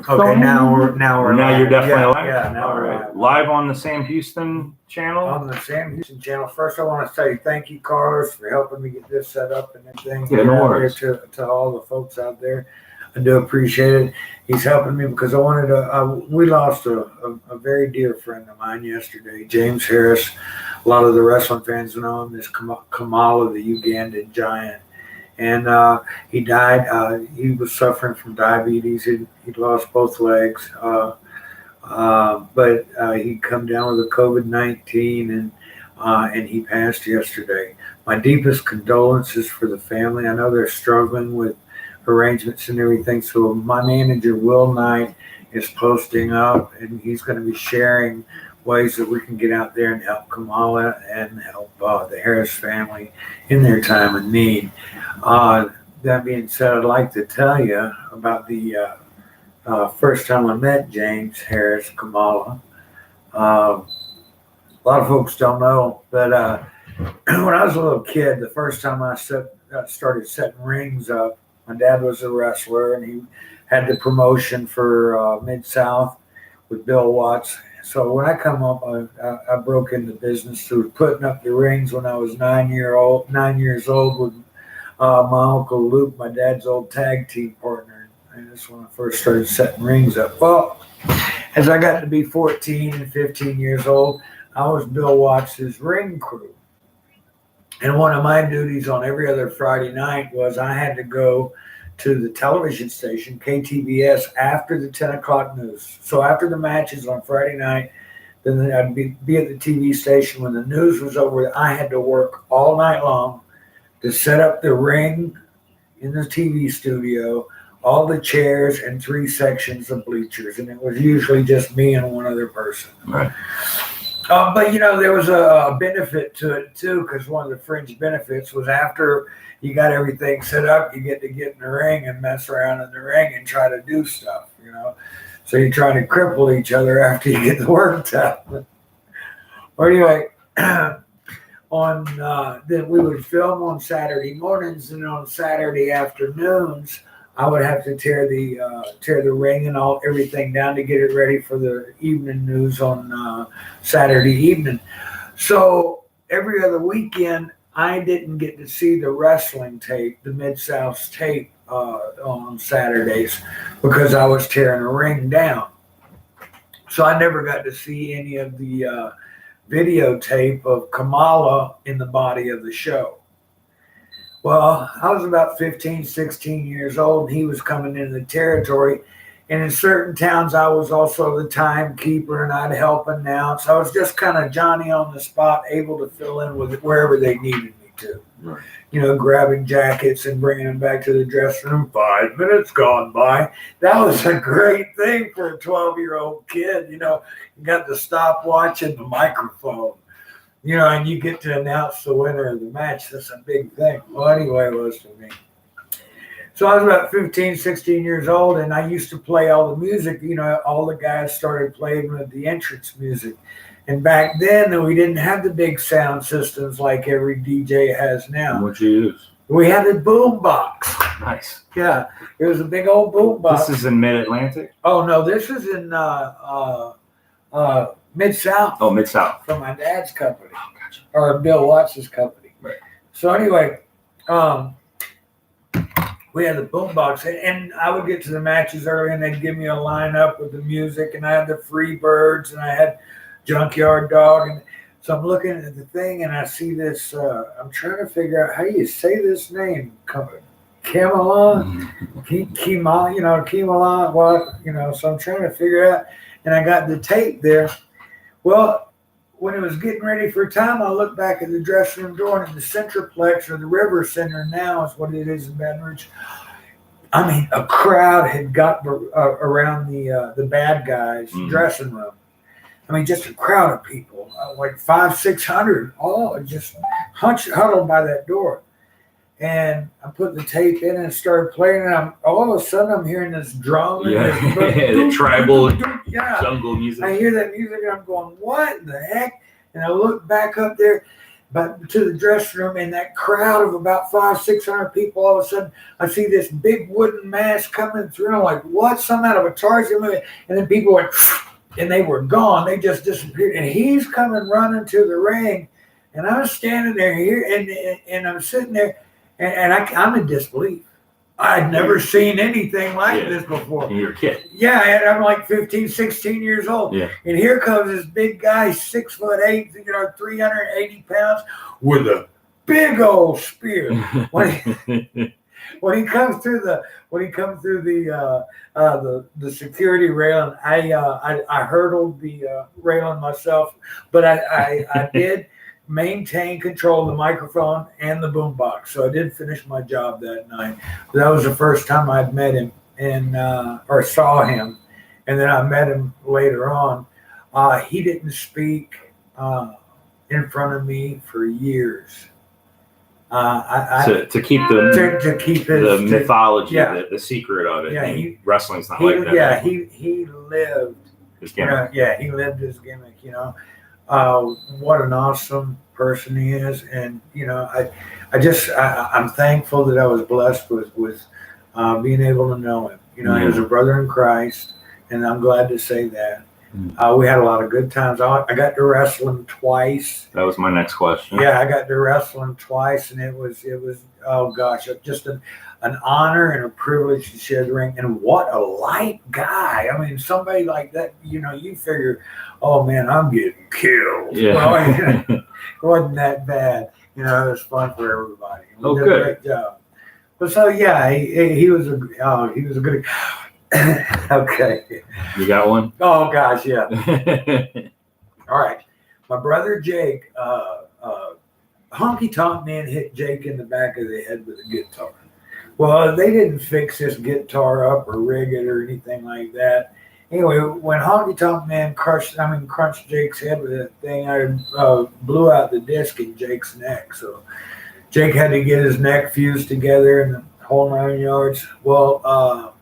Okay, now you're definitely live. Yeah, now all we're right. Live on the Sam Houston channel. On the Sam Houston channel. First, I want to say thank you, Carlos, for helping me get this set up and everything. Yeah, no worries. To all the folks out there, I do appreciate it. He's helping me because I wanted to. We lost a very dear friend of mine yesterday, James Harris. A lot of the wrestling fans know him as Kamala, the Ugandan giant. And he died. He was suffering from diabetes. He'd lost both legs. But he'd come down with a COVID-19 and he passed yesterday. My deepest condolences for the family. I know they're struggling with arrangements and everything. So my manager, Will Knight, is posting up and he's going to be sharing ways that we can get out there and help Kamala and help the Harris family in their time of need. That being said, I'd like to tell you about the first time I met James Harris, Kamala. A lot of folks don't know, but when I was a little kid, the first time I started setting rings up, my dad was a wrestler and he had the promotion for Mid-South with Bill Watts. So when I come up, I broke into business through putting up the rings when I was 9 years old with my Uncle Luke, my dad's old tag team partner. And that's when I first started setting rings up. Well, as I got to be 14 and 15 years old, I was Bill Watts' ring crew. And one of my duties on every other Friday night was I had to go to the television station, KTBS, after the 10 o'clock news. So after the matches on Friday night, then I'd be at the TV station. When the news was over, I had to work all night long to set up the ring in the TV studio, all the chairs, and 3 sections of bleachers. And it was usually just me and one other person. Right. But, there was a benefit to it, too, because one of the fringe benefits was after you got everything set up, you get to get in the ring and mess around in the ring and try to do stuff, So you're trying to cripple each other after you get the work done. Or anyway, then we would film on Saturday mornings, and on Saturday afternoons, I would have to tear the ring and everything down to get it ready for the evening news on Saturday evening. So every other weekend, I didn't get to see the wrestling tape, the Mid-South's tape on Saturdays because I was tearing the ring down. So I never got to see any of the videotape of Kamala in the body of the show. Well, I was about 15, 16 years old, and he was coming into the territory. And in certain towns, I was also the timekeeper, and I'd help announce. I was just kind of Johnny on the spot, able to fill in with it wherever they needed me to. Right. Grabbing jackets and bringing them back to the dressing room. 5 minutes gone by. That was a great thing for a 12-year-old kid. You got the stopwatch and the microphone. And you get to announce the winner of the match. That's a big thing. Well, anyway, it was for me. So I was about 15, 16 years old, and I used to play all the music. All the guys started playing with the entrance music. And back then, we didn't have the big sound systems like every DJ has now. What'd you use? We had a boom box. Nice. Yeah, it was a big old boom box. This is in Mid-Atlantic? Oh, no, this is in Mid-South. Oh, Mid-South. From my dad's company. Oh, gotcha. Or Bill Watts' company. Right. So anyway, we had the boombox, and I would get to the matches early, and they'd give me a lineup with the music, and I had the Free Birds, and I had Junkyard Dog, and so I'm looking at the thing, and I see this. I'm trying to figure out how you say this name, Kamala, Kamala, what, So I'm trying to figure it out, and I got the tape there. Well, when it was getting ready for time, I looked back at the dressing room door, and in the Centraplex, or the River Center now is what it is in Baton Rouge. I mean, a crowd had got around the bad guys' dressing room. I mean, just a crowd of people, like 500, 600, all just huddled by that door. And I put the tape in and started playing, and all of a sudden I'm hearing this drum. Yeah, and the tribal jungle music. I hear that music, and I'm going, what the heck? And I look back up there. but to the dressing room, and that crowd of about 500-600 people, all of a sudden I see this big wooden mask coming through. I'm like, what? Some out of a Tarzan movie. And then people went, and they were gone. They just disappeared. And he's coming running to the ring, and I'm standing there here, and I'm sitting there, and I'm in disbelief. I'd never seen anything like this before. And you're a kid. Yeah, and I'm like 15, 16 years old. Yeah. And here comes this big guy, 6'8", 380 pounds, with a big old spear. When he comes through the security railing, I hurdled the railing myself, but I did maintain control of the microphone and the boombox. So I did finish my job that night. That was the first time I'd met him or saw him. And then I met him later on. He didn't speak in front of me for years. To keep to keep the mythology, yeah. the secret of it. Yeah, wrestling's not like that. Yeah, he lived his gimmick. He lived his gimmick, what an awesome person he is. And, I'm thankful that I was blessed with being able to know him. He was a brother in Christ, and I'm glad to say that. We had a lot of good times. I got to wrestle him twice. That was my next question. Yeah, I got to wrestle him twice, and it was oh gosh, just an honor and a privilege to share the ring. And what a light guy! I mean, somebody like that, you figure, oh man, I'm getting killed. Yeah. Well, it wasn't that bad. It was fun for everybody. We did good. a great job. But so yeah, he was a good. Okay. You got one? Oh gosh, yeah. All right. My brother Jake, Honky Tonk Man hit Jake in the back of the head with a guitar. Well, they didn't fix this guitar up or rig it or anything like that. Anyway, when Honky Tonk Man crunched Jake's head with that thing, I blew out the disc in Jake's neck. So Jake had to get his neck fused together and the whole 9 yards. Well,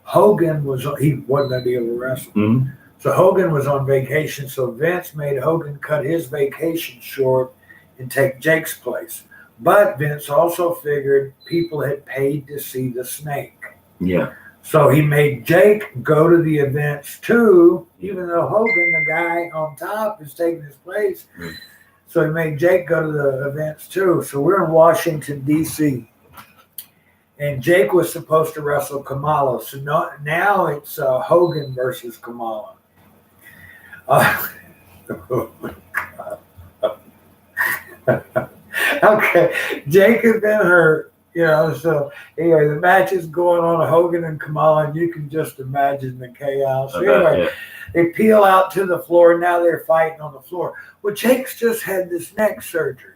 Hogan he wasn't going to be able to wrestle. Mm-hmm. So Hogan was on vacation. So Vince made Hogan cut his vacation short and take Jake's place. But Vince also figured people had paid to see the snake. Yeah. So he made Jake go to the events too, even though Hogan, the guy on top, is taking his place. Mm. So he made Jake go to the events too. So we're in Washington, D.C., and Jake was supposed to wrestle Kamala. So now it's Hogan versus Kamala. Oh my God. Okay, Jake has been hurt, so anyway, the match is going on, Hogan and Kamala, and you can just imagine the chaos. So anyway, they peel out to the floor, and now they're fighting on the floor. Well, Jake's just had this neck surgery,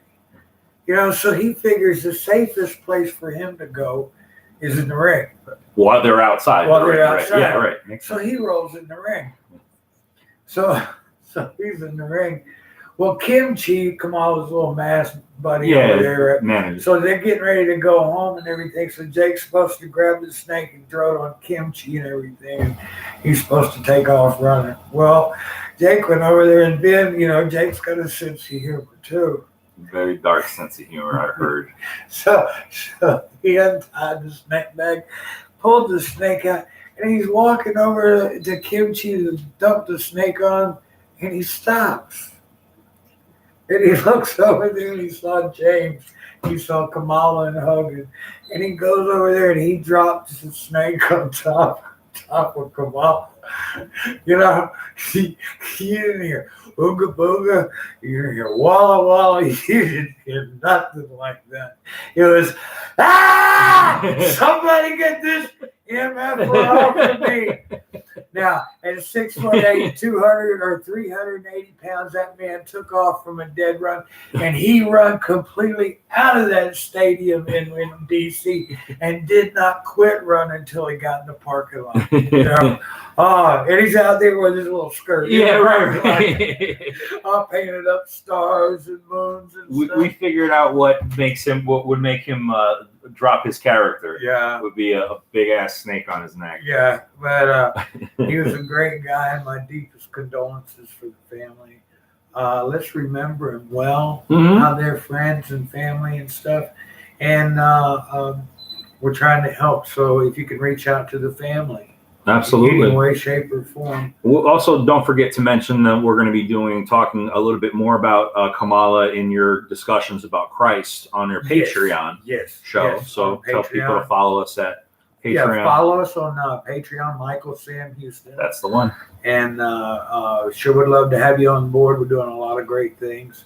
so he figures the safest place for him to go is in the ring. While they're outside. Outside. Right. Yeah, right. So he rolls in the ring. So he's in the ring. Well, Kimchi, Kamala's little masked buddy over there. Man. So they're getting ready to go home and everything. So Jake's supposed to grab the snake and throw it on Kimchi and everything. And he's supposed to take off running. Well, Jake went over there, and then, Jake's got a sense of humor too. Very dark sense of humor, I heard. So he untied the snake bag, pulled the snake out, and he's walking over to Kimchi to dump the snake on, and he stops. And he looks over there and he saw James. He saw Kamala and Hogan. And he goes over there and he drops the snake on top of Kamala. You didn't hear ooga booga. You didn't hear walla walla. You didn't hear nothing like that. It was, somebody get this MF off of me. Now, at 6'8", 200 or 380 pounds, that man took off from a dead run, and he run completely out of that stadium in D.C. and did not quit running until he got in the parking lot. And he's out there with his little skirt. Yeah, right. All painted up stars and moons and stuff. We figured out what would make him drop his character. Yeah, would be a big ass snake on his neck. Yeah, but he was a great guy. My deepest condolences for the family. let's remember them well, Mhm. how they're friends and family and stuff. And we're trying to help. So if you can reach out to the family in Absolutely. any way, shape, or form. We'll also, don't forget to mention that we're going to be talking a little bit more about Kamala in your discussions about Christ on your Patreon show. Yes, so on tell people to Patreon. follow us at Patreon. Yeah, follow us on Patreon, Michael Sam Houston. That's the one. And sure would love to have you on board. We're doing a lot of great things,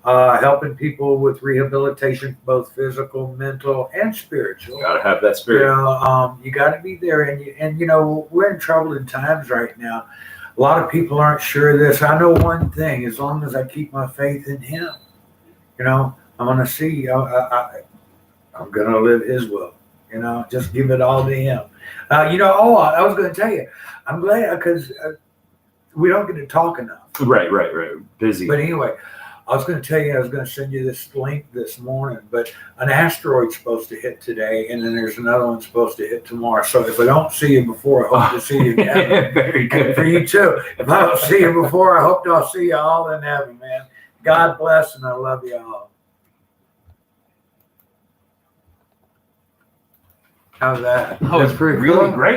helping people with rehabilitation, both physical, mental, and spiritual. Got to have that spirit. You got to be there. And you know, we're in troubled times right now. A lot of people aren't sure of this. I know one thing: as long as I keep my faith in Him, you know, I'm going to see. I'm going to live His will. You know, just give it all to Him. You know, I was going to tell you, I'm glad because we don't get to talk enough. Right. Busy. But anyway, I was going to tell you, I was going to send you this link this morning, but an asteroid's supposed to hit today, and then there's another one supposed to hit tomorrow. So if I don't see you before, I hope to see you in heaven. Very good. And for you too. If I don't see you before, I hope I'll see you all in heaven, man. God bless, and I love you all. How's that? That was pretty really cool. great.